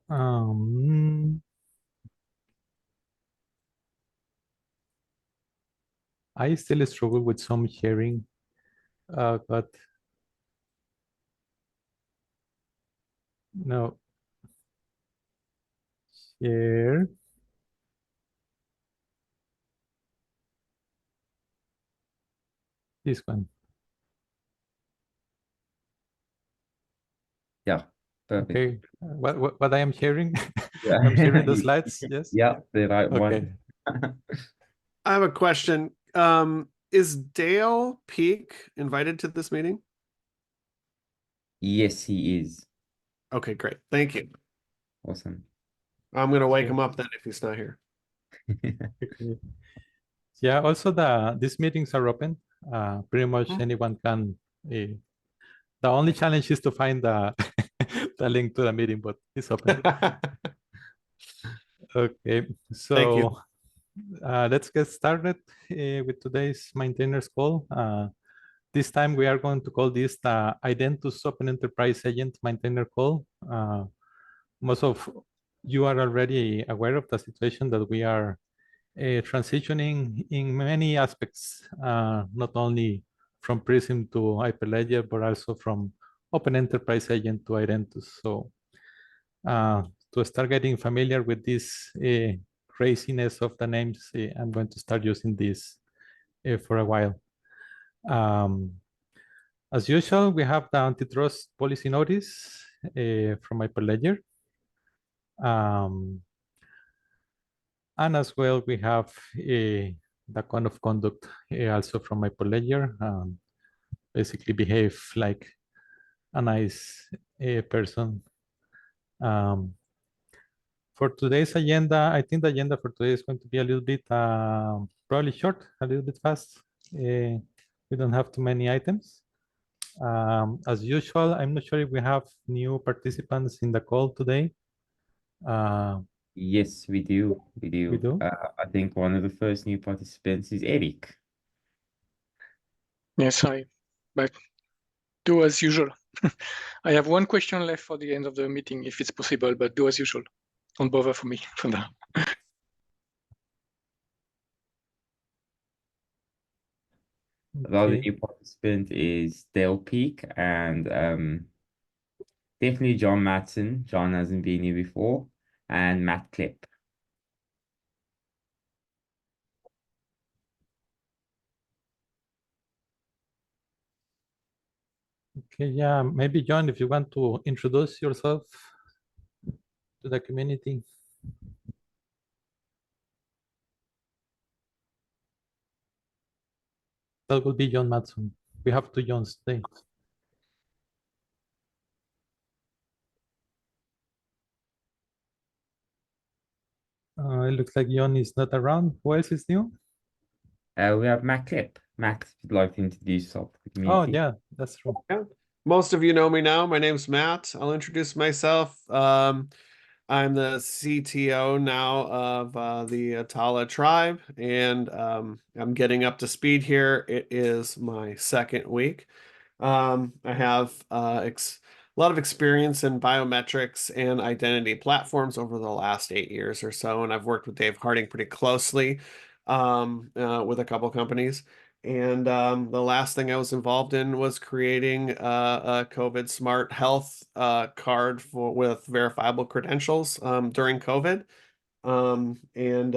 Um, I still struggle with some sharing, but no, share this one. Yeah, perfect. Okay, what I am sharing? Yeah. I'm sharing the slides. Yes. Yeah, the right Okay. one. I have a question. Is Dale Peak invited to this meeting? Yes, he is. Okay, great. Thank you. Awesome. I'm gonna wake Okay. him up then if he's not here. Okay. Yeah. Also, these meetings are open. Pretty much anyone can. The only challenge is to find the the link to the meeting, but it's open. Okay. Thank you. So let's get started with today's maintainers call. This time we are going to call this the Identus Open Enterprise Agent Maintainer call. Most of you are already aware of the situation that we are transitioning in many aspects, not only from Prism to Hyperledger, but also from Open Enterprise Agent to Identus. So to start getting familiar with this craziness of the names, I'm going to start using this for a while. As usual, we have the antitrust policy notice from Hyperledger. And as well, we have the code of conduct also from Hyperledger. Basically behave like a nice person. For today's agenda, I think the agenda for today is going to be a little bit probably short, a little bit fast. We don't have too many items. As usual, I'm not sure if we have new participants in the call today. Yes, we do. We We do. do? I think one of the first new participants is Eric. Yes, but do as usual. I have one question left for the end of the meeting, if it's possible, but do as usual. Don't bother for me for now. The other Okay. new participant is Dale Peak and definitely John Matson. John hasn't been here before. And Matt Klipp. Okay, yeah, maybe John, if you want to introduce yourself to the community. That will be John Matson. We have two Johns today. It looks like John is not around. Who else is new? We have Matt Klipp. Matt, if you'd like to introduce yourself to the Oh, community. yeah, that's true. Yeah. Most of you know me now. My name's Matt. I'll introduce myself. I'm the CTO now of the Atala tribe, and I'm getting up to speed here. It is my second week. I have a lot of experience in biometrics and identity platforms over the last 8 years or so, and I've worked with Dave Harding pretty closely with a couple companies. And the last thing I was involved in was creating a COVID Smart Health card with verifiable credentials during COVID. And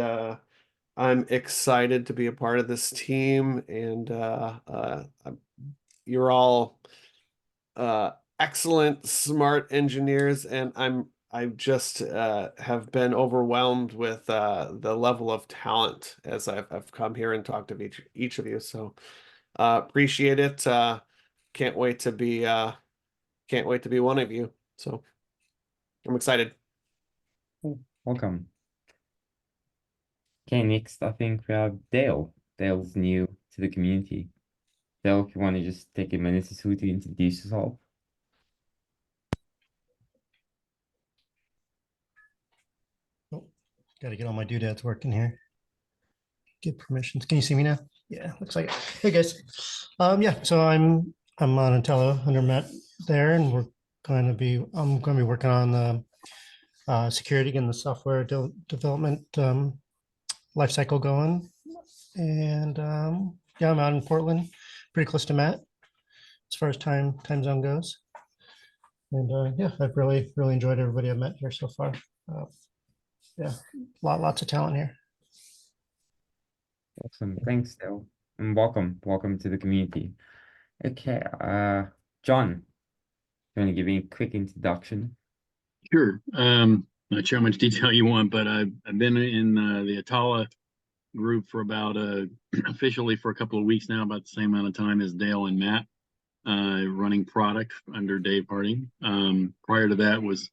I'm excited to be a part of this team, and you're all excellent, smart engineers, and I just have been overwhelmed with the level of talent as I've come here and talked to each of you. So appreciate it. Can't wait to be one of you. So I'm excited. Welcome. Okay, next I think we have Dale. Dale's new to the community. Dale, if you want to just take a minute or two to introduce yourself. Oh, got to get all my doodads working here. Get permissions. Can you see me now? Yeah, looks like it. Hey guys. Yeah, so I'm on Intello under Matt there, and I'm going to be working on the security and the software development lifecycle going. And yeah, I'm out in Portland, pretty close to Matt as far as time zone goes. And yeah, I've really enjoyed everybody I've met here so far. Yeah, lots of talent here. Awesome. Thanks, Dale. And welcome to the community. Okay, John, you want to give me a quick introduction? Sure. Not sure how much detail you want, but I've been in the Atala group for about officially for a couple of weeks now, about the same amount of time as Dale and Matt, running product under Dave Harding. Prior to that was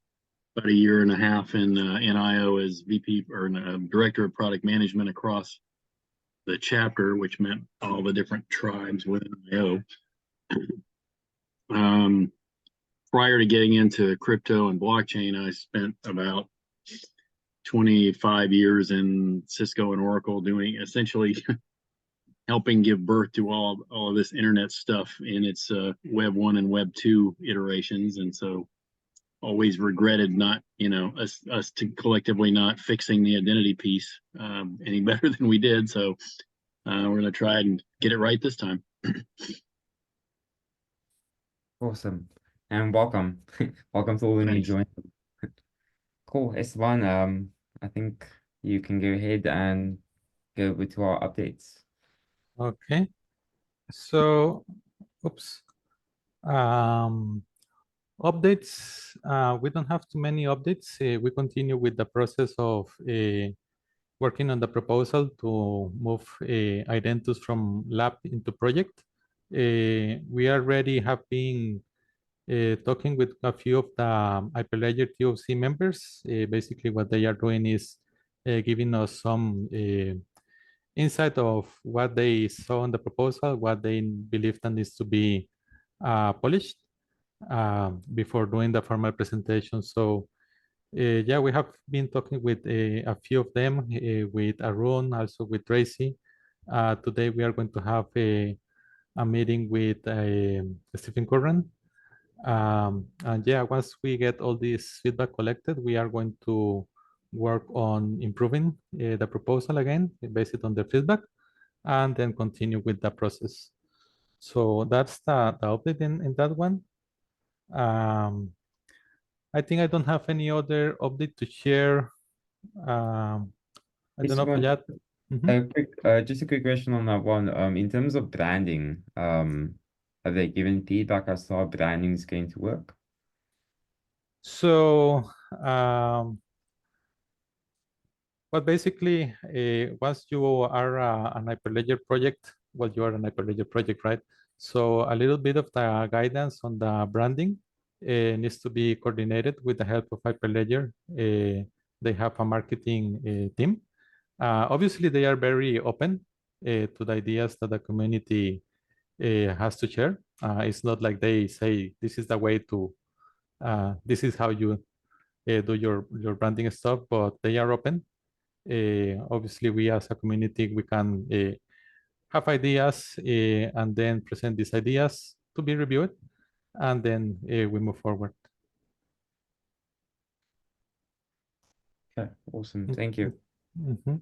about a year and a half in NIO as VP or Director of Product Management across the chapter, which meant all the different tribes within NIO. Prior to getting into crypto and blockchain, I spent about 25 years in Cisco and Oracle doing essentially helping give birth to all of this internet stuff in its Web 1 and Web 2 iterations. And so always regretted not, us to collectively not fixing the identity piece any better than we did. So we're going to try and get it right this time. Awesome. And welcome. Welcome to all the new Thanks. joiners. Cool. Esteban, I think you can go ahead and go over to our updates. Okay. So, oops. Updates. We don't have too many updates. We continue with the process of working on the proposal to move Identus from lab into project. We already have been talking with a few of the Hyperledger TOC members. Basically, what they are doing is giving us some insight of what they saw in the proposal, what they believe that needs to be polished before doing the formal presentation. So yeah, we have been talking with a few of them, with Arun, also with Tracy. Today we are going to have a meeting with Stephen Curran. And yeah, once we get all this feedback collected, we are going to work on improving the proposal again, based on the feedback, and then continue with the process. So that's the update in that one. I think I don't have any other update to share. I don't know if Esteban, Fayad. Mhm. just a quick question on that one. In terms of branding, have they given feedback as to how branding is going to work? So, but basically, once you are an Hyperledger project, well, you are an Hyperledger project, right? So a little bit of the guidance on the branding needs to be coordinated with the help of Hyperledger. They have a marketing team. Obviously, they are very open to the ideas that the community has to share. It's not like they say, this is the way to, this is how you do your branding stuff, but they are open. Obviously, we as a community, we can have ideas and then present these ideas to be reviewed, and then we move forward. Okay, awesome. Thank you. Mhm.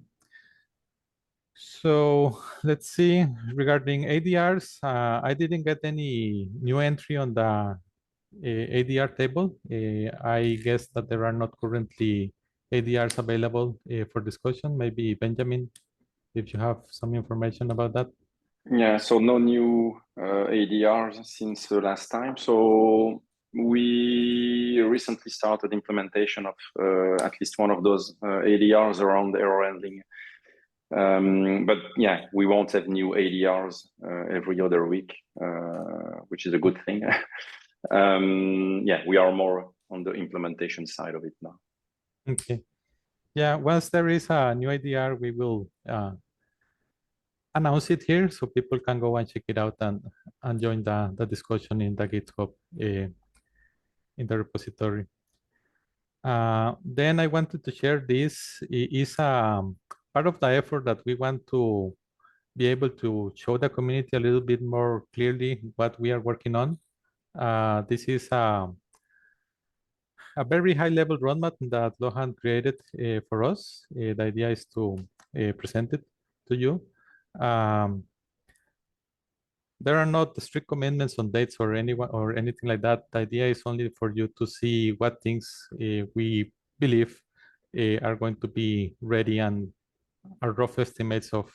So let's see, regarding ADRs, I didn't get any new entry on the ADR table. I guess that there are not currently ADRs available for discussion. Maybe Benjamin, if you have some information about that. Yeah, so no new ADRs since the last time. So we recently started implementation of at least one of those ADRs around error handling. But yeah, we won't have new ADRs every other week, which is a good thing. Yeah, we are more on the implementation side of it now. Okay. Yeah, once there is a new ADR, we will announce it here so people can go and check it out and join the discussion in the GitHub in the repository. Then I wanted to share this is part of the effort that we want to be able to show the community a little bit more clearly what we are working on. This is a very high-level roadmap that Lohan created for us. The idea is to present it to you. There are not strict commitments on dates or anything like that. The idea is only for you to see what things we believe are going to be ready and our rough estimates of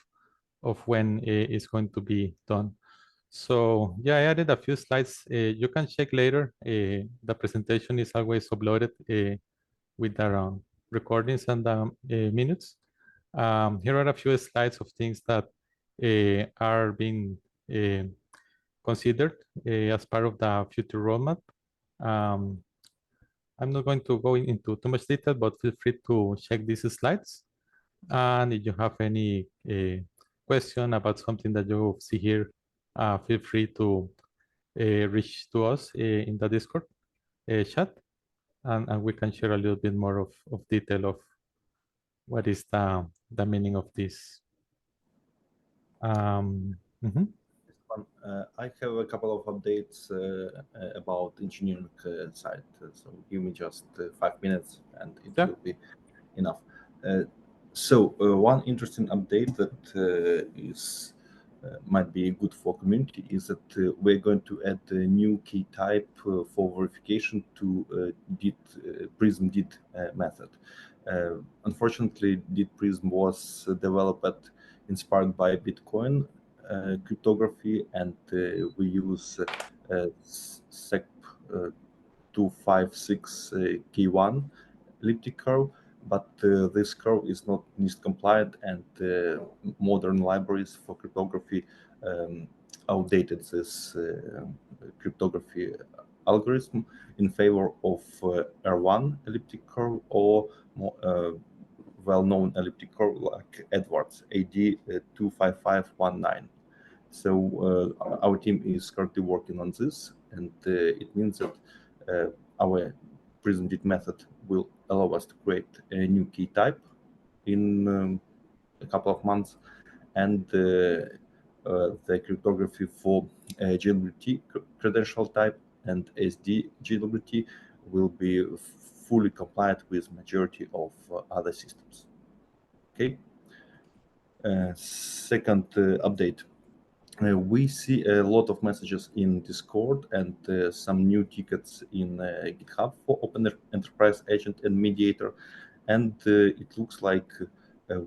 when it's going to be done. So yeah, I added a few slides. You can check later. The presentation is always uploaded with the recordings and minutes. Here are a few slides of things that are being considered as part of the future roadmap. I'm not going to go into too much detail, but feel free to check these slides. And if you have any question about something that you see here, feel free to reach to us in the Discord chat, and we can share a little bit more of detail of what is the meaning of this. Mhm. I have a couple of updates about engineering side. So give me just 5 minutes and it Yeah. will be enough. So one interesting update that is might be good for community is that we're going to add a new key type for verification to Prism DID method. Unfortunately, DID Prism was developed inspired by Bitcoin cryptography, and we use SEC 256 K1 elliptic curve, but this curve is not NIST compliant, and modern libraries for cryptography outdated this cryptography algorithm in favor of R1 elliptic curve or more well-known elliptic curve like Edwards AD 25519. So our team is currently working on this, and it means that our Prism DID method will allow us to create a new key type in a couple of months, and the cryptography for JWT credential type and SD JWT will be fully compliant with majority of other systems. Okay. Second update. We see a lot of messages in Discord and some new tickets in GitHub for Open Enterprise Agent and Mediator, and it looks like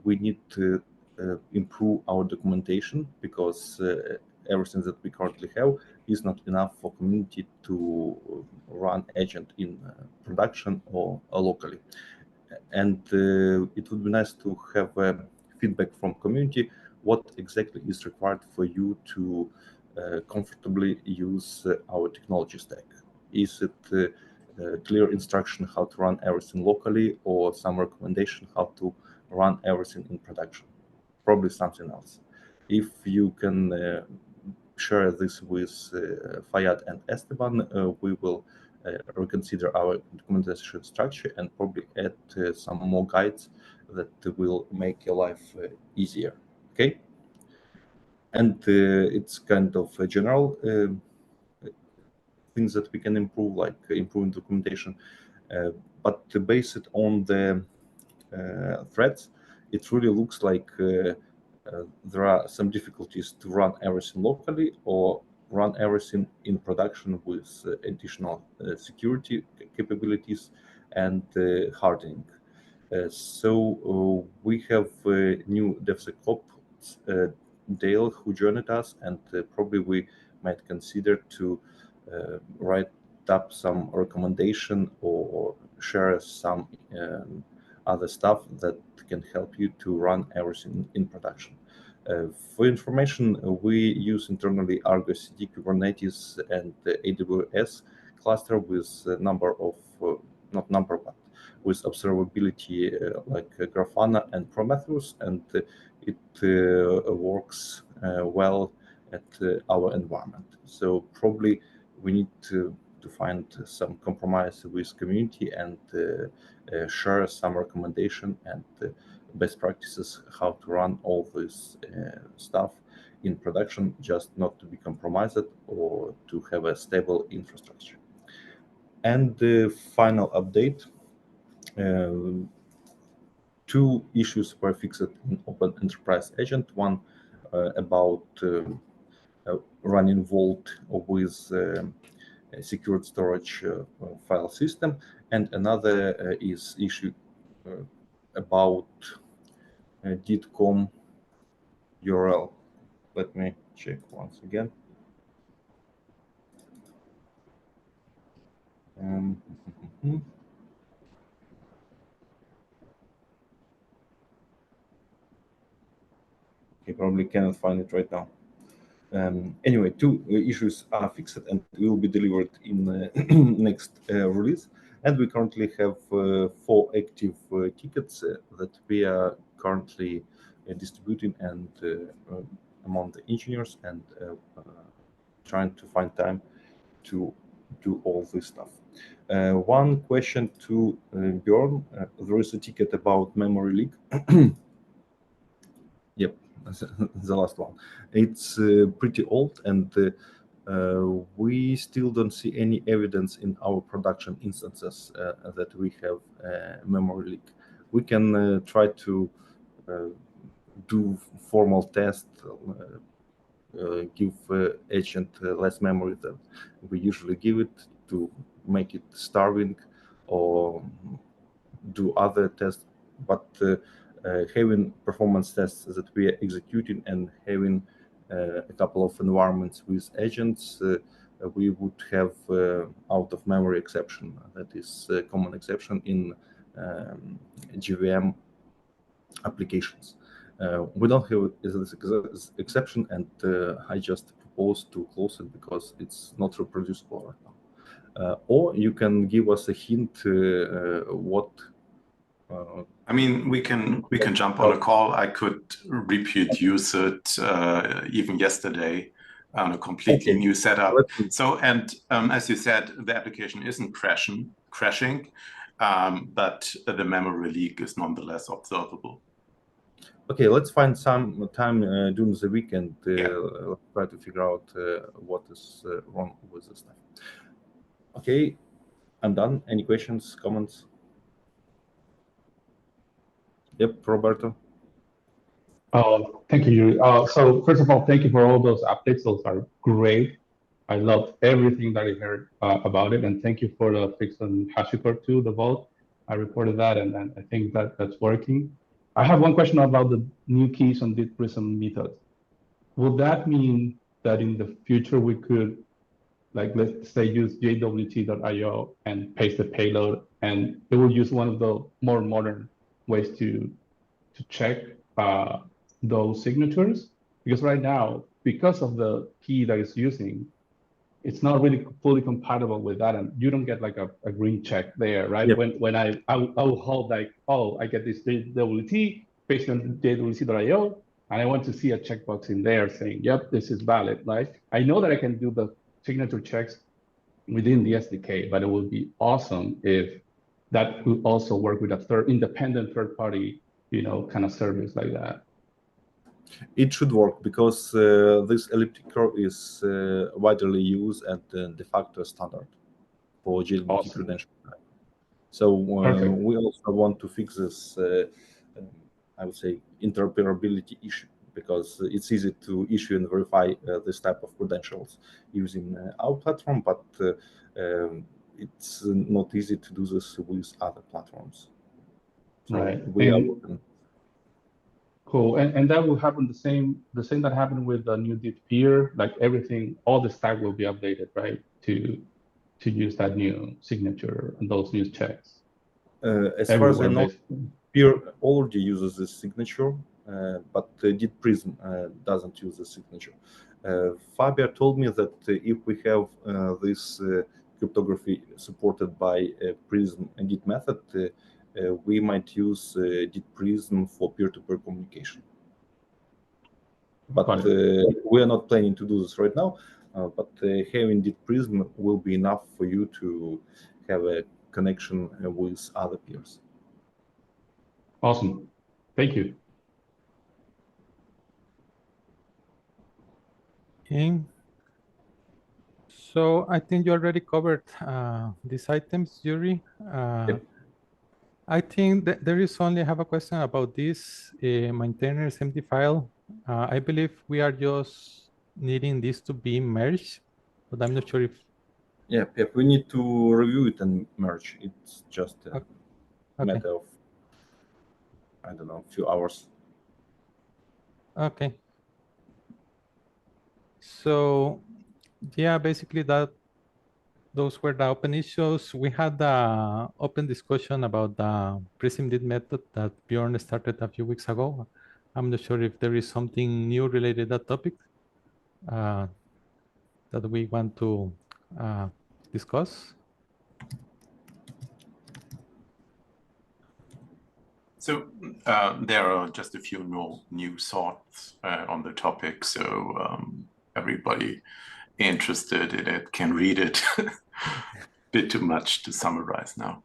we need to improve our documentation because everything that we currently have is not enough for community to run agent in production or locally. And it would be nice to have feedback from community what exactly is required for you to comfortably use our technology stack. Is it clear instruction how to run everything locally, or some recommendation how to run everything in production? Probably something else. If you can share this with Fayad and Esteban, we will reconsider our documentation structure and probably add some more guides that will make your life easier. Okay, and it's kind of a general things that we can improve, like improving documentation, but to base it on the threads, it really looks like there are some difficulties to run everything locally or run everything in production with additional security capabilities and hardening. So we have a new DevSecOps Dale who joined us, and probably we might consider to write up some recommendation or share some other stuff that can help you to run everything in production. For information, we use internally Argo CD, Kubernetes, and AWS cluster with a number of, not number, but with observability like Grafana and Prometheus, and it works well at our environment. So probably we need to find some compromise with community and share some recommendation and best practices how to run all this stuff in production, just not to be compromised or to have a stable infrastructure. And the final update. Two issues were fixed in Open Enterprise Agent. One about running Vault with a secured storage file system, and another is issue about DITCOM URL. Let me check once again. Okay, probably cannot find it right now. Anyway, two issues are fixed and will be delivered in next release. And we currently have 4 active tickets that we are currently distributing and among the engineers and trying to find time to do all this stuff. One question to Bjorn. There is a ticket about memory leak. Yep, the last one. It's pretty old, and we still don't see any evidence in our production instances that we have memory leak. We can try to do formal test, give agent less memory than we usually give it to make it starving, or do other tests, but having performance tests that we are executing and having a couple of environments with agents, we would have out of memory exception. That is a common exception in JVM applications. We don't have this exception, and I just propose to close it because it's not reproducible right now. Or you can give us a hint what. I mean, we can jump on a call. I could reproduce it even yesterday on a completely new setup. So, and as you said, the application isn't crashing, but the memory leak is nonetheless observable. Okay, let's find some time during the weekend. Try to figure out what is wrong with this stuff. Okay, I'm done. Any questions, comments? Yep, Roberto. Thank you, Yuri. So first of all, thank you for all those updates. Those are great. I loved everything that I heard about it, and thank you for the fix on HashiCorp 2, the Vault. I reported that, and I think that's working. I have one question about the new keys on the Prism method. Will that mean that in the future we could, like, let's say, use jwt.io and paste the payload, and it will use one of the more modern ways to check those signatures? Because right now, because of the key that it's using, it's not really fully compatible with that, and you don't get like a green check there, right? Yep. When I will hold like, oh, I get this JWT based on jwt.io, and I want to see a checkbox in there saying, yep, this is valid, right? I know that I can do the signature checks within the SDK, but it would be awesome if that could also work with a independent third party, kind of service like that. It should work because this elliptic curve is widely used and de facto standard for JWT credential. So we also want to fix this, I would say, interoperability issue, because it's easy to issue and verify this type of credentials using our platform, but it's not easy to do this with other platforms. So right. We are working. Cool, and that will happen the same that happened with the new DitPeer, like everything, all the stack will be updated, right? To use that new signature and those new checks. As far as I know, Peer already uses this signature, but DitPrism doesn't use the signature. Fabio told me that if we have this cryptography supported by Prism and Git method, we might use DitPrism for peer-to-peer communication. But we are not planning to do this right now. But having DitPrism will be enough for you to have a connection with other peers. Awesome. Thank you. Okay. So I think you already covered these items, Yuri. I think that there is only, I have a question about this maintainers empty file. I believe we are just needing this to be merged, but I'm not sure if. Yeah, we need to review it and merge. It's just a matter of, I don't know, a few hours. Okay. So yeah, basically those were the open issues. We had the open discussion about the Prism-Did method that Bjorn started a few weeks ago. I'm not sure if there is something new related to that topic that we want to discuss. So there are just a few new thoughts on the topic. So everybody interested in it can read it. Bit too much to summarize now.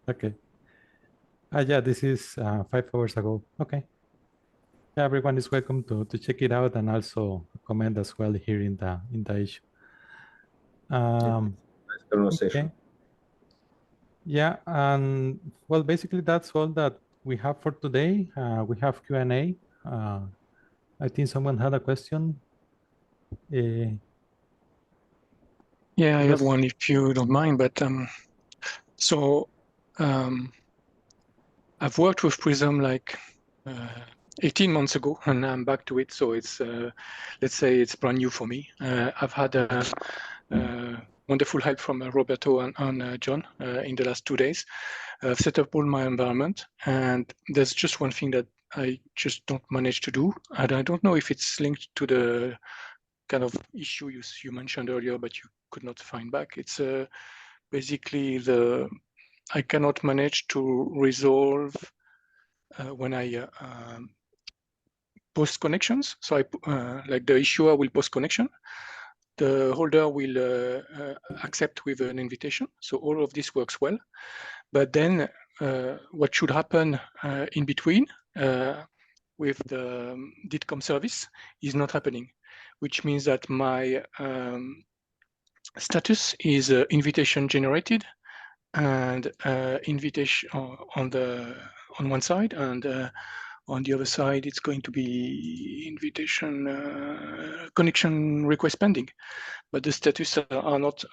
Okay. Yeah, this is 5 hours ago. Okay. Yeah, everyone is welcome to check it out and also comment as well here in the issue. Nice conversation. Okay. Yeah, and well, basically that's all that we have for today. We have Q&A. I think someone had a question. Yeah, I have one if you don't mind, but I've worked with Prism like 18 months ago, and I'm back to it. So it's, let's say it's brand new for me. I've had wonderful help from Roberto and John in the last 2 days. I've set up all my environment, and there's just one thing that I just don't manage to do. And I don't know if it's linked to the kind of issue you mentioned earlier, but you could not find back. It's basically I cannot manage to resolve when I post connections. So like the issuer will post connection, the holder will accept with an invitation. So all of this works well. But then what should happen in between with the DITCOM service is not happening, which means that my status is invitation generated and invitation on one side, and on the other side it's going to be invitation connection request pending, but the status are not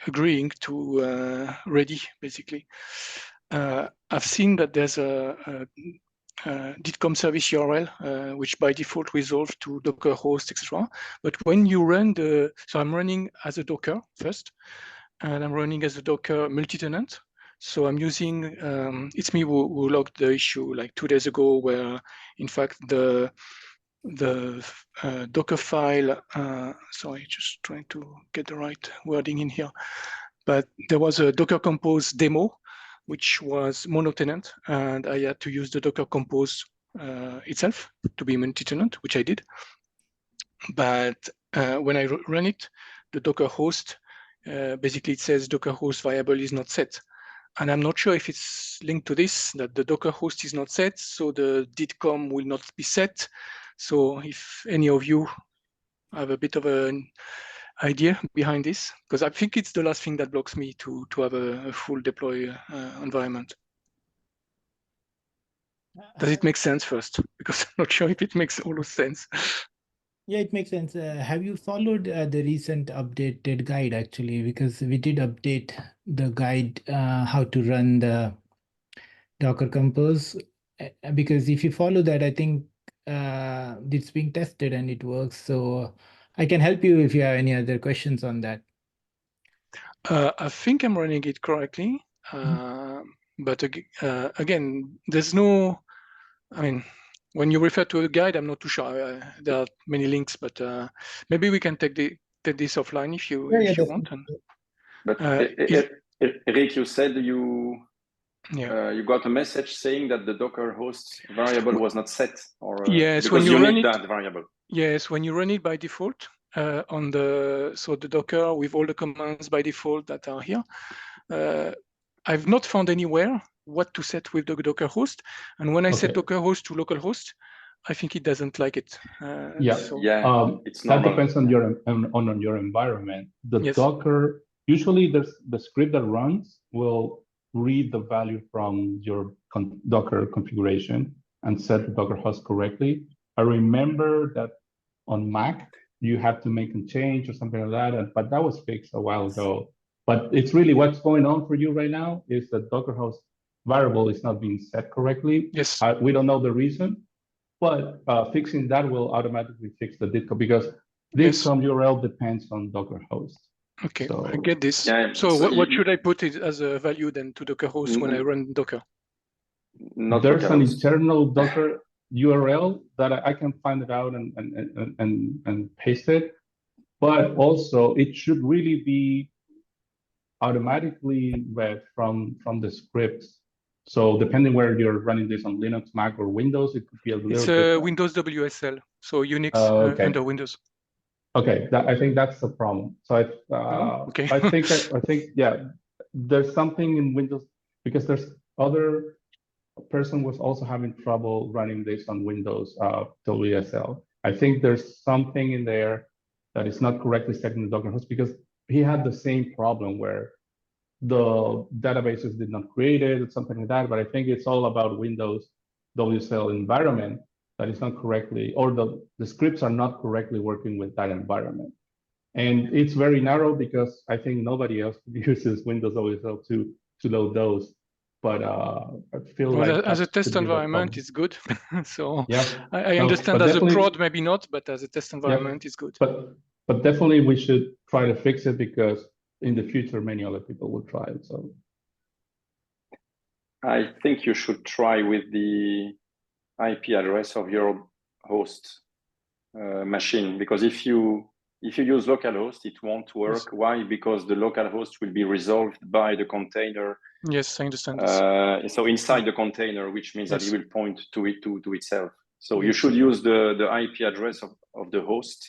agreeing to ready, basically. I've seen that there's a DITCOM service URL, which by default resolves to Docker host, etc. But when you run so I'm running as a Docker first, and I'm running as a Docker multi-tenant. So I'm using, it's me who logged the issue like 2 days ago, where in fact the Docker file, sorry, just trying to get the right wording in here. But there was a Docker Compose demo, which was mono-tenant, and I had to use the Docker Compose itself to be multi-tenant, which I did. But when I run it, the Docker host, basically it says Docker host variable is not set. And I'm not sure if it's linked to this, that the Docker host is not set, so the DITCOM will not be set. So if any of you have a bit of an idea behind this, because I think it's the last thing that blocks me to have a full deploy environment. Does it make sense first? Because I'm not sure if it makes all of sense. Yeah, it makes sense. Have you followed the recent updated guide, actually? Because we did update the guide, how to run the Docker Compose. Because if you follow that, I think it's being tested and it works. So I can help you if you have any other questions on that. I think I'm running it correctly. But again, there's no, I mean, when you refer to a guide, I'm not too sure. There are many links, but maybe we can take this offline if you want. But Eric, you said you got a message saying that the Docker host variable was not set, or yes, because when you run need it, that variable. Yes, when you run it by default on the Docker with all the commands by default that are here, I've not found anywhere what to set with the Docker host. And when I set Docker host to localhost, I think it doesn't like it. Yeah. So, Yeah, it's That normal. depends on your on your environment. The Yes. Docker, usually there's the script that runs will read the value from your Docker configuration and set the Docker host correctly. I remember that on Mac, you have to make a change or something like that, but that was fixed a while ago. But it's really what's going on for you right now is the Docker host variable is not being set correctly. yes. We don't know the reason, but fixing that will automatically fix the DIT because Yes. DIT URL depends on Docker host. Okay, So- I get this. Yeah, So so what you- should I put it as a value then to Docker host when I run Docker? Not There's an localhost. internal Docker URL that I can find it out and paste it, but also it should really be automatically read from the scripts. So depending where you're running this on Linux, Mac, or Windows, it could be a little It's different. Windows WSL, so Unix Okay. under Windows. Okay, I think that's the problem. So okay. I think yeah, there's something in Windows because there's other person was also having trouble running this on Windows WSL. I think there's something in there that is not correctly set in the Docker host because he had the same problem where the databases did not create it or something like that. But I think it's all about Windows WSL environment that is not correctly, or the scripts are not correctly working with that environment. And it's very narrow because I think nobody else uses Windows WSL to load those. But I feel Well, like as a that test could be the environment, problem. it's good. So Yeah, I No, understand but as a definitely- prod, maybe not, but as a test environment, it's good. But definitely we should try to fix it because in the future many other people will try it. So I think you should try with the IP address of your host machine, because if you use localhost, it won't work. Yes. Why? Because the localhost will be resolved by the container. Yes, I understand this. So inside the container, which means that Yes. it will point to itself. So you Yes. should use the IP address of the host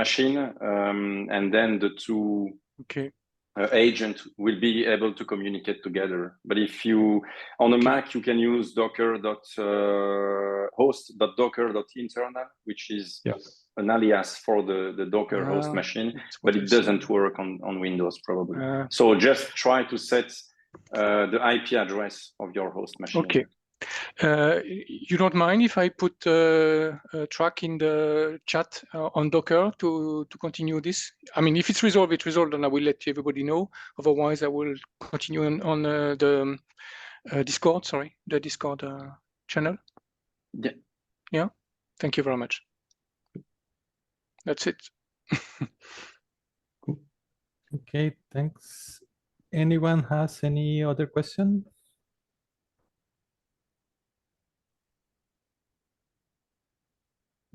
machine, and then the two Okay. agent will be able to communicate together. But if you on a Mac, you can use docker.host.docker.internal, which is yes, an alias for the Docker host Ah, machine, that's what but I it saw. doesn't work on Windows probably. Ah. So just try to set the IP address of your host machine. Okay. You don't mind if I put a track in the chat on Docker to continue this? I mean, if it's resolved, it's resolved, and I will let everybody know. Otherwise, I will continue on the Discord. Sorry, the Discord channel. Yeah. Yeah. Thank you very much. That's it. Okay, thanks. Anyone has any other question?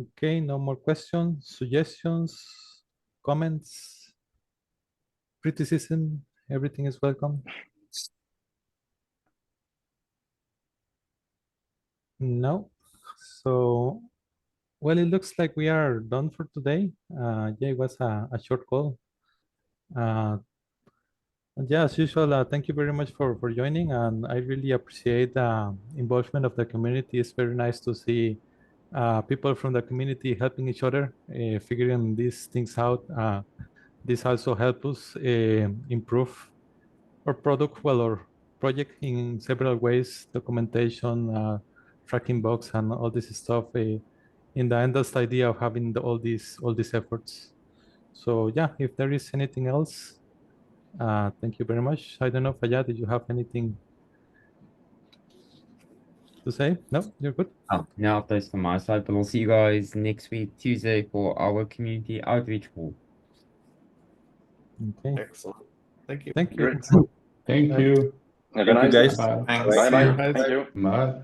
Okay, no more questions, suggestions, comments, criticism, everything is welcome. No, so, well, it looks like we are done for today. Yeah, it was a short call. Yeah, as usual, thank you very much for joining, and I really appreciate the involvement of the community. It's very nice to see people from the community helping each other, figuring these things out. This also helps us improve our product, well, our project in several ways, documentation, tracking bugs, and all this stuff. In the end, that's the idea of having all these efforts. So yeah, if there is anything else, thank you very much. I don't know, Fayad, did you have anything to say? No, you're good. Oh, no updates from my side, but I'll see you guys next week, Tuesday, for our community outreach call. Okay. Excellent. Thank you. Thank you. Great. thank Bye. you. Have a Thank you, nice guys. Bye. Thanks. Bye See you bye. guys. Thank you. Bye.